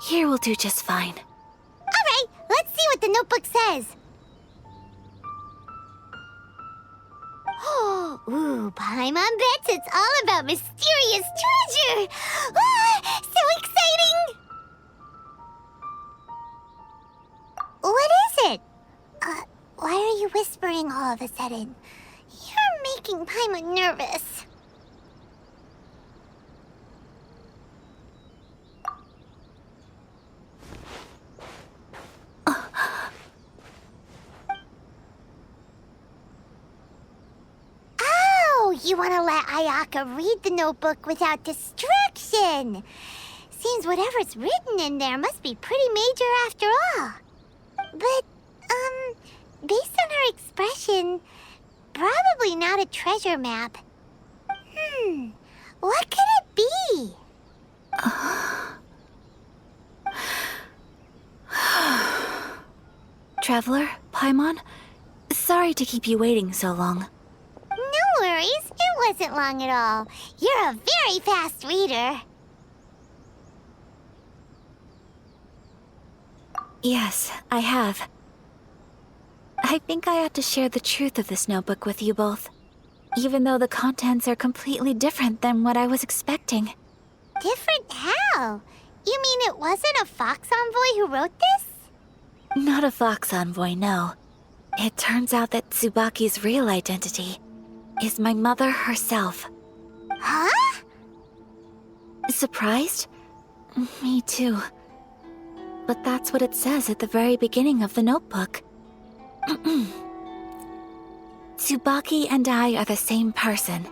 Here will do just fine. Alright, let's see what the notebook says. Oh, ooh, Paimon bets it's all about mysterious treasure! Ah, so exciting! What is it? Why are you whispering all of a sudden? You're making Paimon nervous. You want to let Ayaka read the notebook without distraction. Seems whatever's written in there must be pretty major after all. But, based on her expression, probably not a treasure map. What could it be? Traveler, Paimon, sorry to keep you waiting so long. No worries, it wasn't long at all. You're a very fast reader. Yes, I have. I think I ought to share the truth of this notebook with you both, even though the contents are completely different than what I was expecting. Different how? You mean it wasn't a Fox Envoy who wrote this? Not a Fox Envoy, no. It turns out that Tsubaki's real identity is my mother herself. Huh? Surprised? Me too. But that's what it says at the very beginning of the notebook. Tsubaki and I are the same person,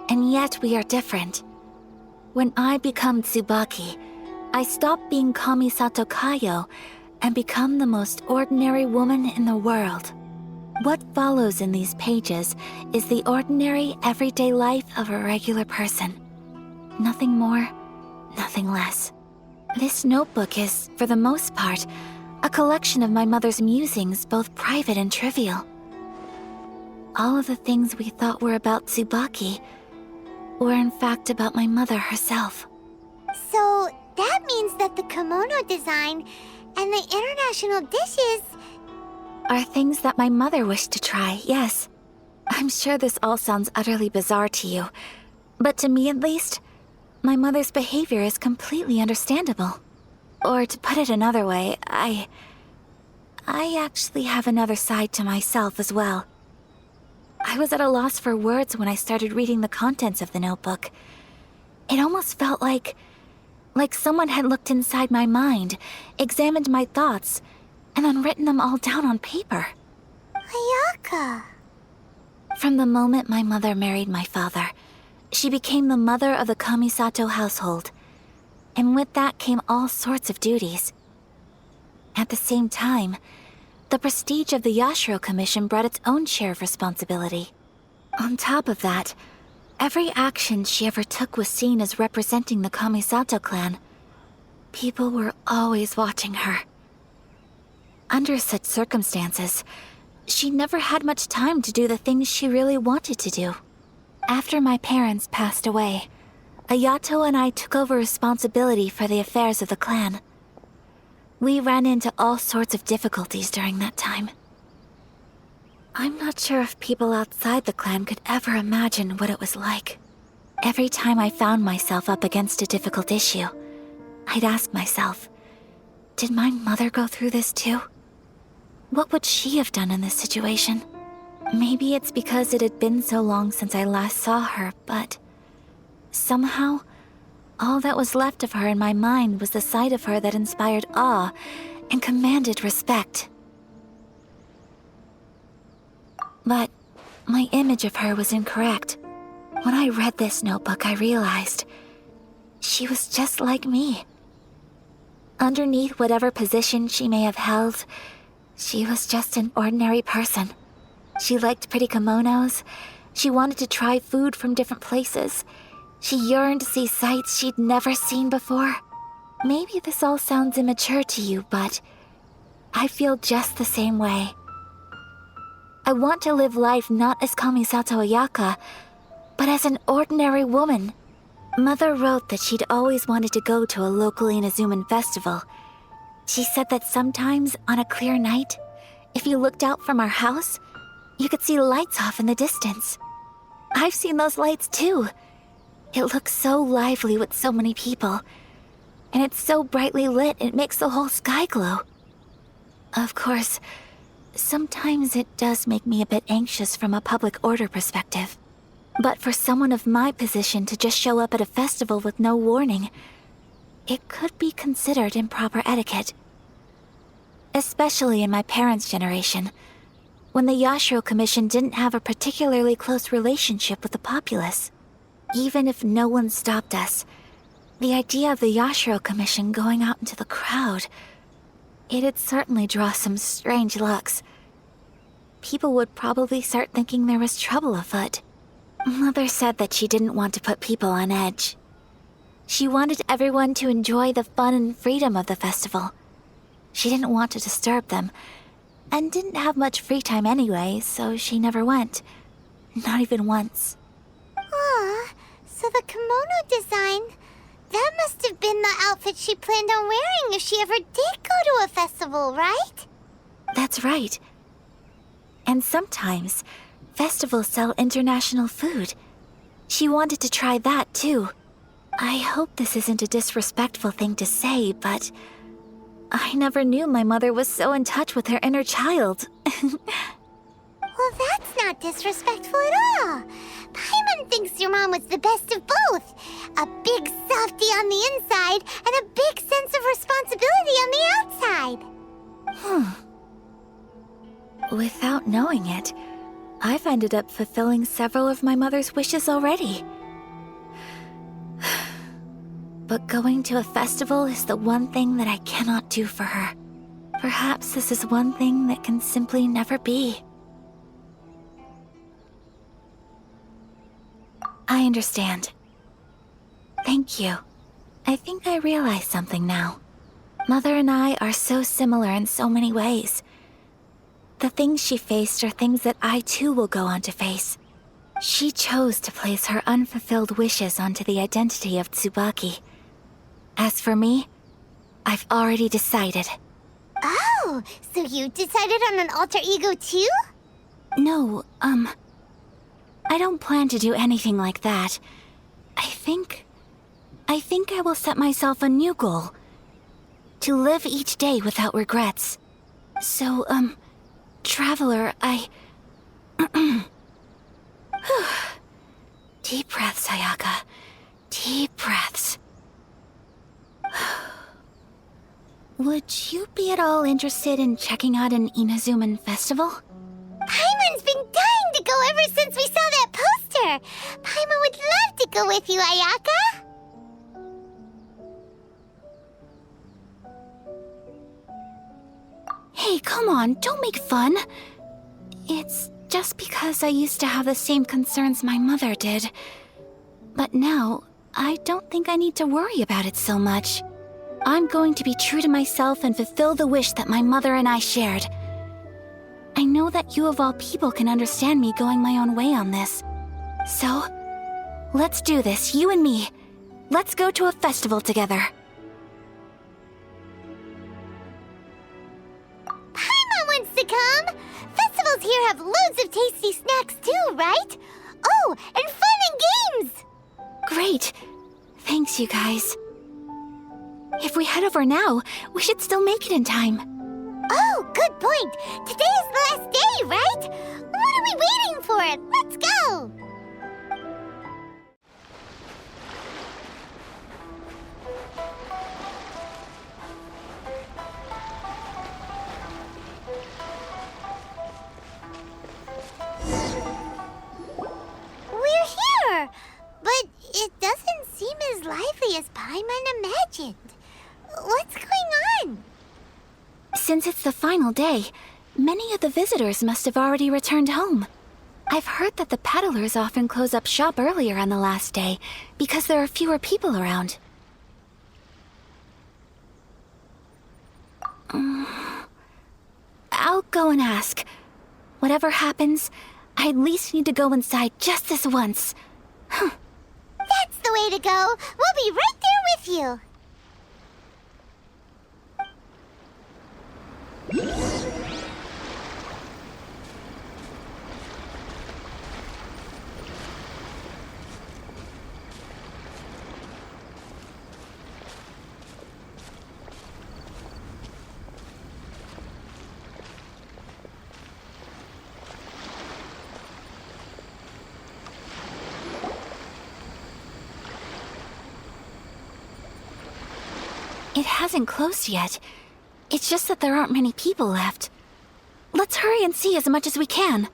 and yet we are different. When I become Tsubaki, I stop being Kamisato Kayo and become the most ordinary woman in the world. What follows in these pages is the ordinary, everyday life of a regular person. Nothing more, nothing less. This notebook is, for the most part, a collection of my mother's musings, both private and trivial. All of the things we thought were about Tsubaki were in fact about my mother herself. So that means that the kimono design and the international dishes are things that my mother wished to try, yes. I'm sure this all sounds utterly bizarre to you, but to me at least, my mother's behavior is completely understandable. Or to put it another way, I actually have another side to myself as well. I was at a loss for words when I started reading the contents of the notebook. It almost felt like someone had looked inside my mind, examined my thoughts, and then written them all down on paper. Ayaka. From the moment my mother married my father, she became the mother of the Kamisato household. And with that came all sorts of duties. At the same time, the prestige of the Yashiro Commission brought its own share of responsibility. On top of that, every action she ever took was seen as representing the Kamisato clan. People were always watching her. Under such circumstances, she never had much time to do the things she really wanted to do. After my parents passed away, Ayato and I took over responsibility for the affairs of the clan. We ran into all sorts of difficulties during that time. I'm not sure if people outside the clan could ever imagine what it was like. Every time I found myself up against a difficult issue, I'd ask myself, did my mother go through this too? What would she have done in this situation? Maybe it's because it had been so long since I last saw her, but somehow, all that was left of her in my mind was the sight of her that inspired awe and commanded respect. But my image of her was incorrect. When I read this notebook, I realized she was just like me. Underneath whatever position she may have held, she was just an ordinary person. She liked pretty kimonos. She wanted to try food from different places. She yearned to see sights she'd never seen before. Maybe this all sounds immature to you, but I feel just the same way. I want to live life not as Kamisato Ayaka, but as an ordinary woman. Mother wrote that she'd always wanted to go to a local Inazuman festival, She said that sometimes, on a clear night, if you looked out from our house, you could see lights off in the distance. I've seen those lights too. It looks so lively with so many people, and it's so brightly lit it makes the whole sky glow. Of course, sometimes it does make me a bit anxious from a public order perspective. But for someone of my position to just show up at a festival with no warning, it could be considered improper etiquette. Especially in my parents' generation, when the Yashiro Commission didn't have a particularly close relationship with the populace. Even if no one stopped us, the idea of the Yashiro Commission going out into the crowd, it'd certainly draw some strange looks. People would probably start thinking there was trouble afoot. Mother said that she didn't want to put people on edge. She wanted everyone to enjoy the fun and freedom of the festival. She didn't want to disturb them, and didn't have much free time anyway, so she never went. Not even once. Aw, so the kimono design, that must have been the outfit she planned on wearing if she ever did go to a festival, right? That's right. And sometimes, festivals sell international food. She wanted to try that too. I hope this isn't a disrespectful thing to say, but I never knew my mother was so in touch with her inner child. Well, that's not disrespectful at all. Paimon thinks your mom was the best of both. A big softy on the inside and a big sense of responsibility on the outside. Without knowing it, I've ended up fulfilling several of my mother's wishes already. But going to a festival is the one thing that I cannot do for her. Perhaps this is one thing that can simply never be. I understand. Thank you. I think I realize something now. Mother and I are so similar in so many ways. The things she faced are things that I too will go on to face. She chose to place her unfulfilled wishes onto the identity of Tsubaki. As for me, I've already decided. Oh, so you decided on an alter ego too? No, I don't plan to do anything like that. I think I will set myself a new goal. To live each day without regrets. So, Traveler, Deep breaths, Ayaka. Deep breaths. Would you be at all interested in checking out an Inazuman festival? Paimon's been dying to go ever since we saw that poster. Paimon would love to go with you, Ayaka. Hey, come on, don't make fun. It's just because I used to have the same concerns my mother did. But now, I don't think I need to worry about it so much. I'm going to be true to myself and fulfill the wish that my mother and I shared. I know that you of all people can understand me going my own way on this. So, let's do this, you and me. Let's go to a festival together. Paimon wants to come! Festivals here have loads of tasty snacks too, right? Oh, and fun and games! Great. Thanks, you guys. If we head over now, we should still make it in time. Oh, good point. Today is the last day, right? What are we waiting for? Let's go! We're here! But it doesn't seem as lively as Paimon imagined. What's going on? Since it's the final day, many of the visitors must have already returned home. I've heard that the peddlers often close up shop earlier on the last day because there are fewer people around. I'll go and ask. Whatever happens, I at least need to go inside just this once. That's the way to go. We'll be right there with you. It hasn't closed yet. It's just that there aren't many people left. Let's hurry and see as much as we can.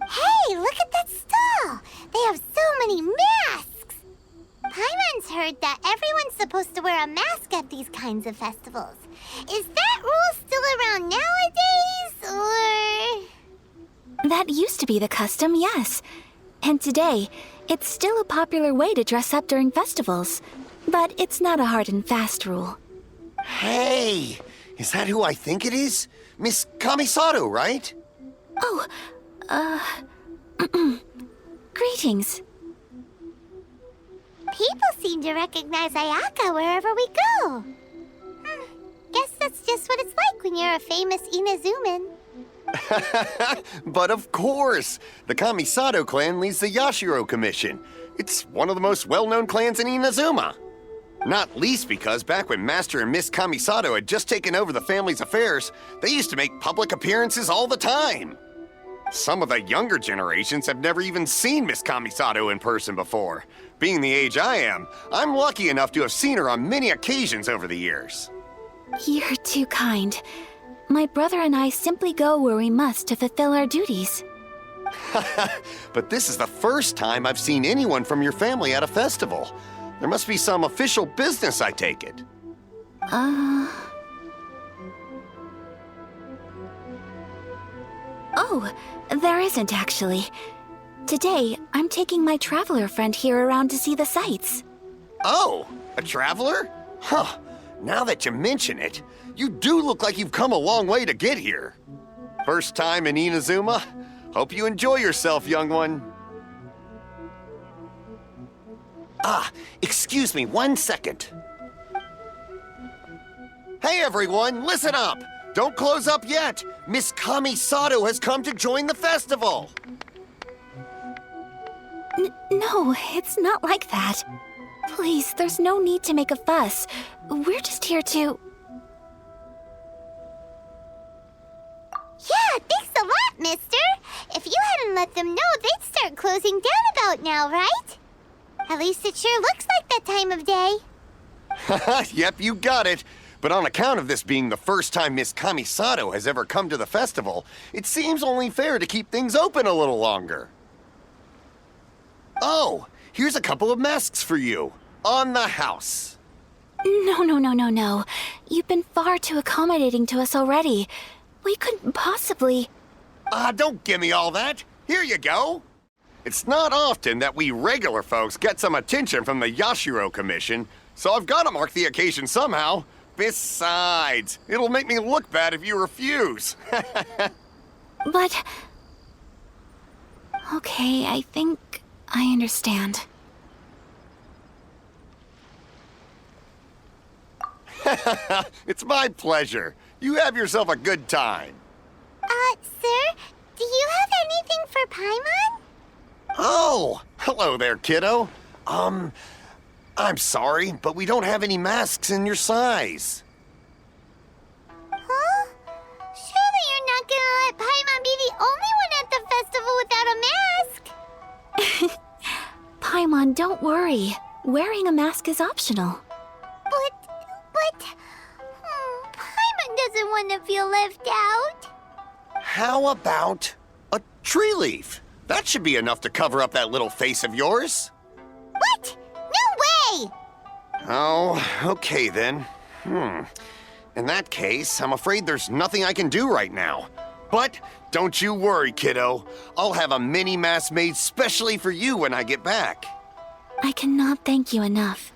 Hey, look at that stall! They have so many masks! Paimon's heard that everyone's supposed to wear a mask at these kinds of festivals. Is that rule still around nowadays, or...? That used to be the custom, yes. And today, it's still a popular way to dress up during festivals. But it's not a hard and fast rule. Hey! Is that who I think it is? Miss Kamisato, right? Oh, greetings. People seem to recognize Ayaka wherever we go. Guess that's just what it's like when you're a famous Inazuman. But of course! The Kamisato clan leads the Yashiro Commission. It's one of the most well-known clans in Inazuma. Not least because back when Master and Miss Kamisato had just taken over the family's affairs, they used to make public appearances all the time. Some of the younger generations have never even seen Miss Kamisato in person before. Being the age I am, I'm lucky enough to have seen her on many occasions over the years. You're too kind. My brother and I simply go where we must to fulfill our duties. But this is the first time I've seen anyone from your family at a festival. There must be some official business, I take it. Oh, there isn't actually. Today, I'm taking my traveler friend here around to see the sights. Oh, a traveler? Huh. Now that you mention it, you do look like you've come a long way to get here. First time in Inazuma? Hope you enjoy yourself, young one. Ah, excuse me 1 second. Hey everyone, listen up! Don't close up yet! Miss Kamisato has come to join the festival! No, it's not like that. Please, there's no need to make a fuss. We're just here to... Yeah, thanks a lot, mister. If you hadn't let them know, they'd start closing down about now, right? At least it sure looks like that time of day. Yep, you got it. But on account of this being the first time Miss Kamisato has ever come to the festival, it seems only fair to keep things open a little longer. Oh, here's a couple of masks for you. On the house. No. You've been far too accommodating to us already. We couldn't possibly... Don't give me all that. Here you go. It's not often that we regular folks get some attention from the Yashiro Commission, so I've got to mark the occasion somehow. Besides, it'll make me look bad if you refuse. But... Okay, I think I understand. It's my pleasure. You have yourself a good time. Sir, do you have anything for Paimon? Oh, hello there, kiddo. I'm sorry, but we don't have any masks in your size. Huh? Surely you're not gonna let Paimon be the only one at the festival without a mask? Paimon, don't worry. Wearing a mask is optional. But... Paimon doesn't want to feel left out. How about a tree leaf? That should be enough to cover up that little face of yours. What? No way! Oh, okay then. In that case, I'm afraid there's nothing I can do right now. But don't you worry, kiddo. I'll have a mini mask made specially for you when I get back. I cannot thank you enough.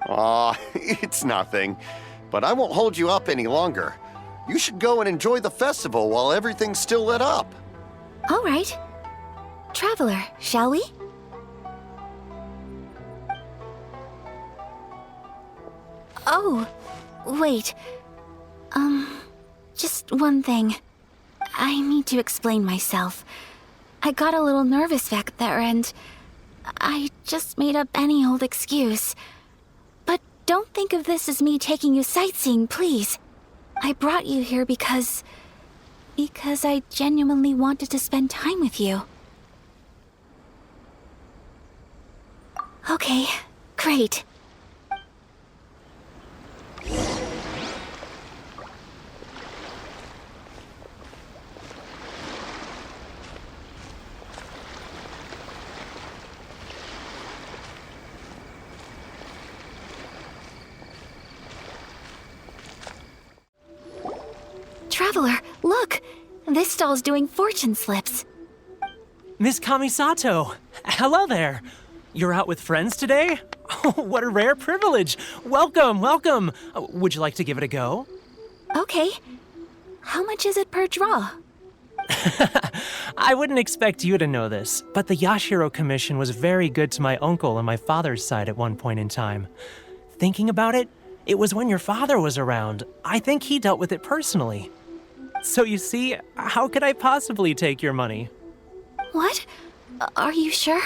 Aw, it's nothing. But I won't hold you up any longer. You should go and enjoy the festival while everything's still lit up. All right. Traveler, shall we? Oh, wait. Just one thing. I need to explain myself. I got a little nervous back there and I just made up any old excuse. But don't think of this as me taking you sightseeing, please. I brought you here because I genuinely wanted to spend time with you. Okay, great. Traveler, look! This stall's doing fortune slips. Miss Kamisato, hello there. You're out with friends today? Oh, what a rare privilege. Welcome, welcome. Would you like to give it a go? Okay. How much is it per draw? I wouldn't expect you to know this, but the Yashiro Commission was very good to my uncle on my father's side at one point in time. Thinking about it, it was when your father was around. I think he dealt with it personally. So you see, how could I possibly take your money? What? Are you sure?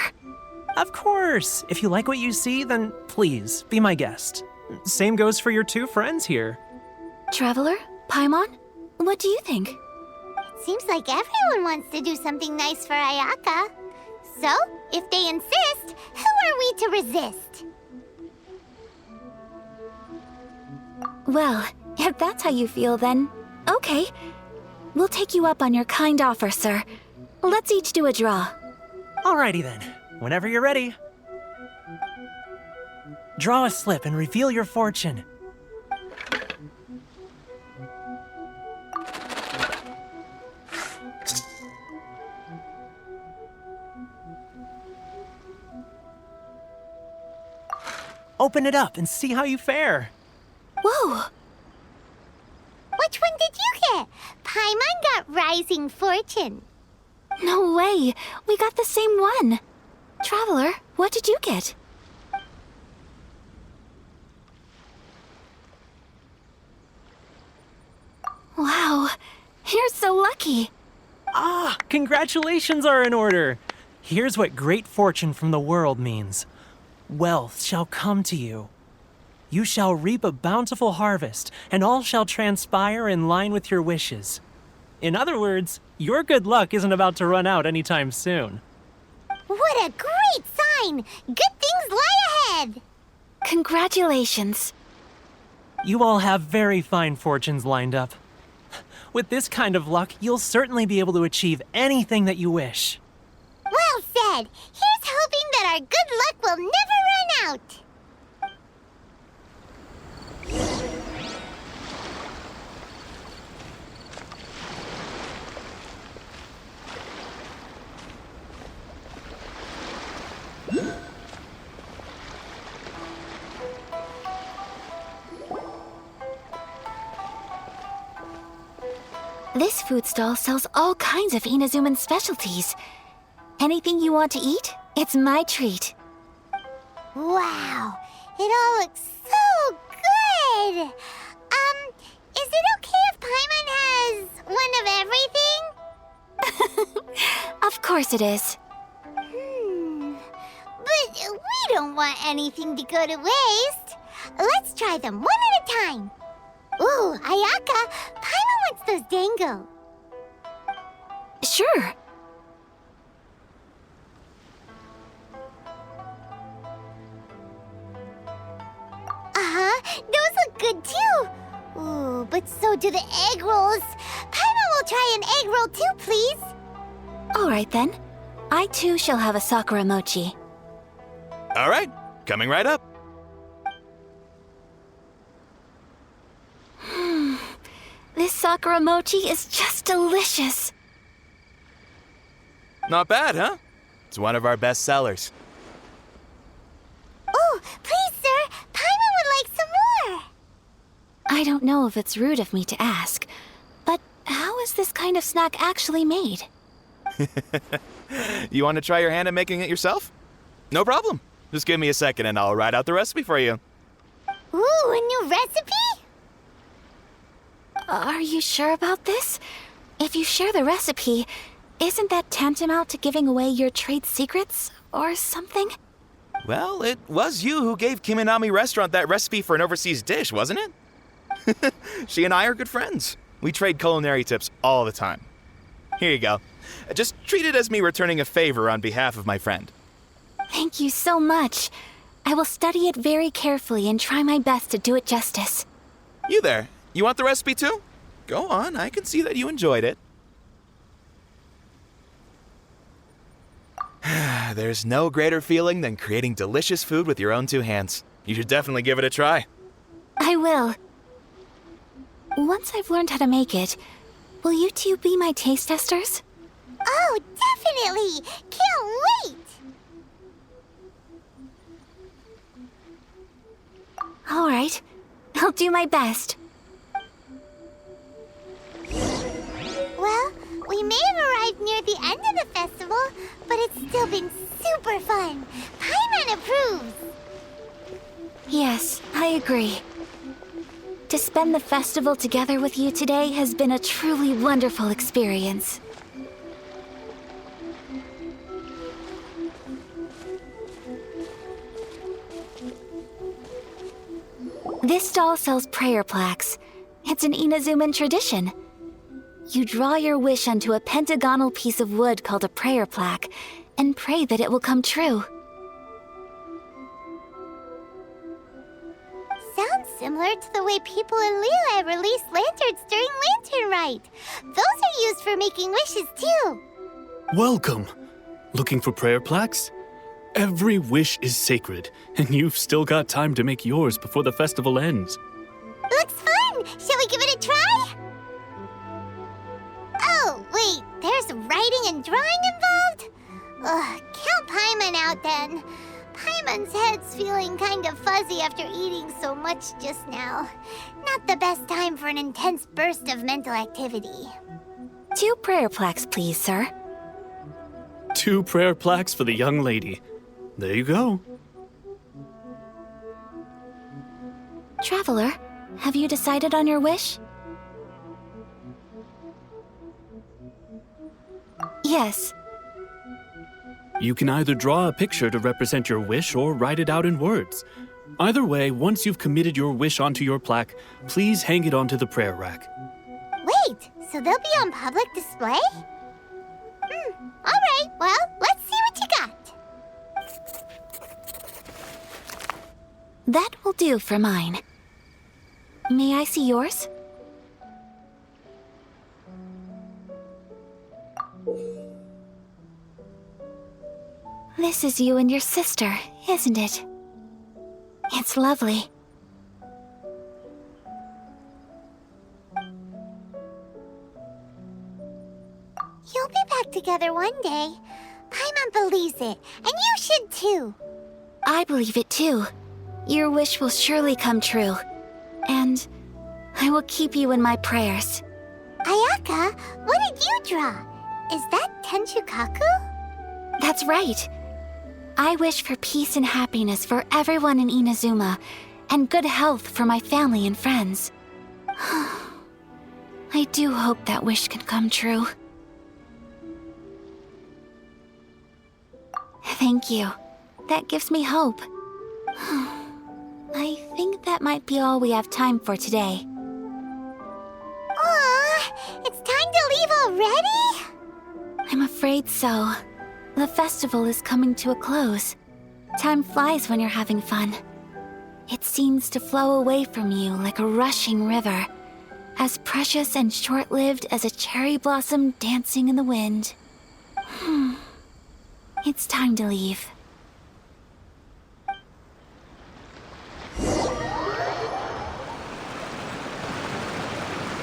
Of course. If you like what you see, then please, be my guest. Same goes for your two friends here. Traveler? Paimon? What do you think? Seems like everyone wants to do something nice for Ayaka. So, if they insist, who are we to resist? Well, if that's how you feel, then okay. We'll take you up on your kind offer, sir. Let's each do a draw. Alrighty then. Whenever you're ready. Draw a slip and reveal your fortune. Open it up and see how you fare. Whoa! Which one did you get? Paimon got Rising Fortune. No way! We got the same one! Traveler, what did you get? Wow, you're so lucky! Ah, congratulations are in order. Here's what great fortune from the world means. Wealth shall come to you. You shall reap a bountiful harvest, and all shall transpire in line with your wishes. In other words, your good luck isn't about to run out anytime soon. What a great sign! Good things lie ahead! Congratulations. You all have very fine fortunes lined up. With this kind of luck, you'll certainly be able to achieve anything that you wish. Well said! Here's hoping that our good luck will never run out! This food stall sells all kinds of Inazuman specialties. Anything you want to eat, it's my treat. Wow, it all looks so good! Is it okay if Paimon has one of everything? Of course it is. But we don't want anything to go to waste. Let's try them one at a time. Ooh, Ayaka, Paimon wants those dango. Sure. Those look good too. Ooh, but so do the egg rolls. Paimon will try an egg roll too, please. All right then. I too shall have a sakura mochi. All right, coming right up. This sakura mochi is just delicious. Not bad, huh? It's one of our best sellers. Oh, please, sir. Paimon would like some more. I don't know if it's rude of me to ask, but how is this kind of snack actually made? You want to try your hand at making it yourself? No problem. Just give me a second and I'll write out the recipe for you. Ooh, a new recipe? Are you sure about this? If you share the recipe, isn't that tantamount to giving away your trade secrets or something? Well, it was you who gave Kiminami Restaurant that recipe for an overseas dish, wasn't it? She and I are good friends. We trade culinary tips all the time. Here you go. Just treat it as me returning a favor on behalf of my friend. Thank you so much. I will study it very carefully and try my best to do it justice. You there. You want the recipe too? Go on, I can see that you enjoyed it. There's no greater feeling than creating delicious food with your own two hands. You should definitely give it a try. I will. Once I've learned how to make it, Will you two be my taste testers? Oh, definitely! Can't wait! All right. I'll do my best. Well, we may have arrived near the end of the festival, but it's still been super fun. Paimon approves! Yes, I agree. To spend the festival together with you today has been a truly wonderful experience. This stall sells prayer plaques. It's an Inazuman tradition. You draw your wish onto a pentagonal piece of wood called a prayer plaque and pray that it will come true. Sounds similar to the way people in Liyue release lanterns during Lantern Rite. Those are used for making wishes too. Welcome! Looking for prayer plaques? Every wish is sacred, and you've still got time to make yours before the festival ends. Looks fun! Shall we give it a try? Oh, wait, there's writing and drawing involved? Ugh, count Paimon out then. Paimon's head's feeling kind of fuzzy after eating so much just now. Not the best time for an intense burst of mental activity. 2 prayer plaques, please, sir. 2 prayer plaques for the young lady. There you go. Traveler, have you decided on your wish? Yes. You can either draw a picture to represent your wish or write it out in words. Either way, once you've committed your wish onto your plaque, please hang it onto the prayer rack. Wait, so they'll be on public display? Alright, well, let's see what you got. That will do for mine. May I see yours? This is you and your sister, isn't it? It's lovely. You'll be back together one day. Paimon believes it, and you should too. I believe it too. Your wish will surely come true. And I will keep you in my prayers. Ayaka, what did you draw? Is that Tenchukaku? That's right. I wish for peace and happiness for everyone in Inazuma, and good health for my family and friends. I do hope that wish can come true. Thank you. That gives me hope. I think that might be all we have time for today. Aw, it's time to leave already? I'm afraid so. The festival is coming to a close. Time flies when you're having fun. It seems to flow away from you like a rushing river, as precious and short-lived as a cherry blossom dancing in the wind. It's time to leave.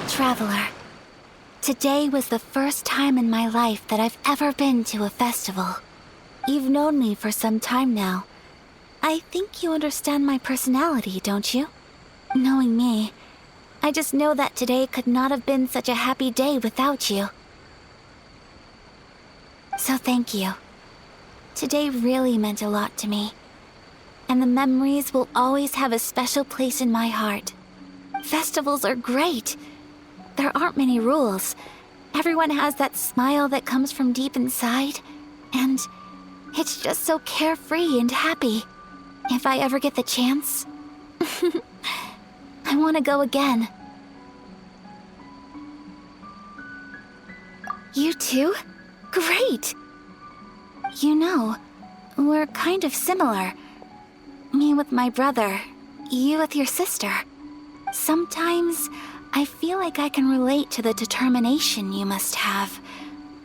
Traveler, today was the first time in my life that I've ever been to a festival. You've known me for some time now. I think you understand my personality, don't you? Knowing me, I just know that today could not have been such a happy day without you. So thank you. Today really meant a lot to me. And the memories will always have a special place in my heart. Festivals are great. There aren't many rules. Everyone has that smile that comes from deep inside. And it's just so carefree and happy. If I ever get the chance, I want to go again. You too? Great! You know, we're kind of similar. Me with my brother, you with your sister. Sometimes I feel like I can relate to the determination you must have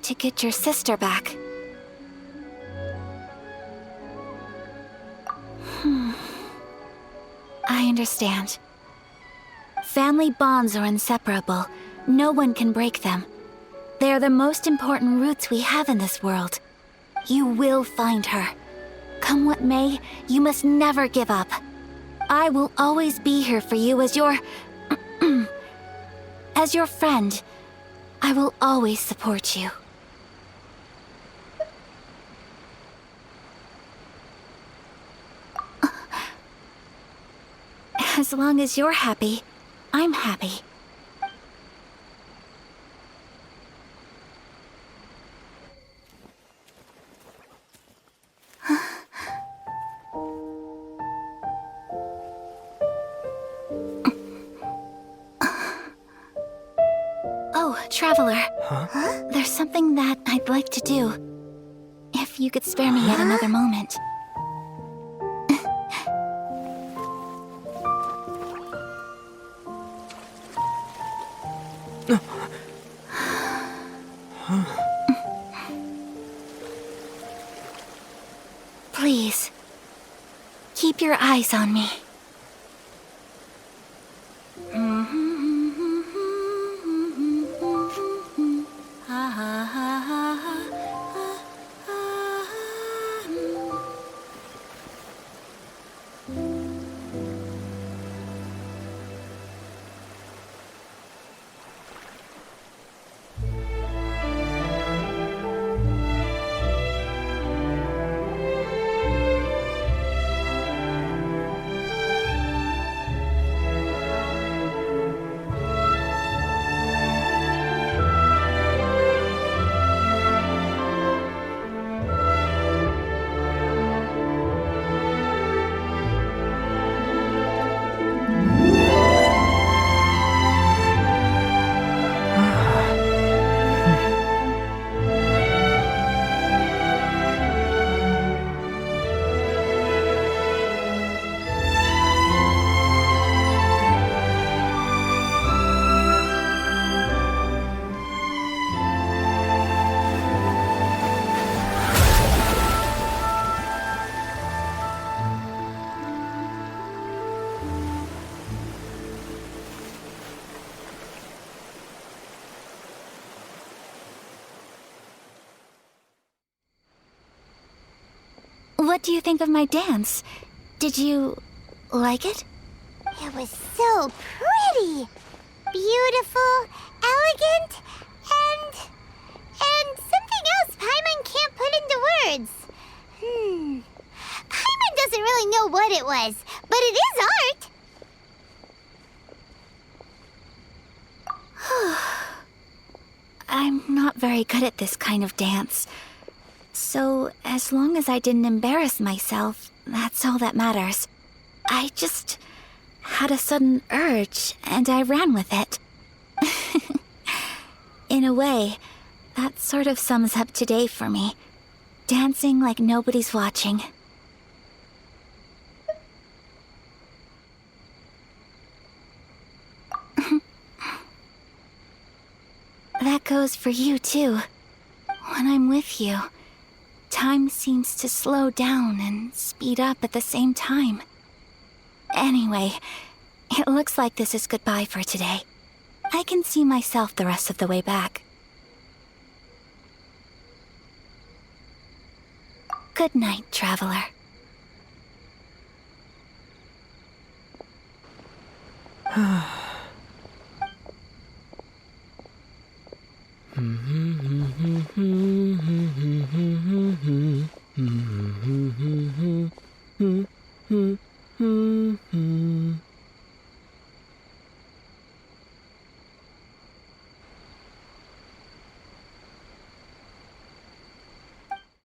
to get your sister back. I understand. Family bonds are inseparable, No one can break them. They are the most important roots we have in this world. You will find her. Come what may, you must never give up. I will always be here for you as your... as your friend. I will always support you. As long as you're happy, I'm happy. Oh, Traveler. Huh? There's something that I'd like to do. If you could spare me yet another moment. Please, keep your eyes on me. What do you think of my dance? Did you like it? It was so pretty. Beautiful, elegant, and something else Paimon can't put into words. Paimon doesn't really know what it was, but it is art. I'm not very good at this kind of dance. So, as long as I didn't embarrass myself, that's all that matters. I just had a sudden urge, and I ran with it. In a way, that sort of sums up today for me. Dancing like nobody's watching. That goes for you, too. When I'm with you, time seems to slow down and speed up at the same time. Anyway, it looks like this is goodbye for today. I can see myself the rest of the way back. Good night, Traveler.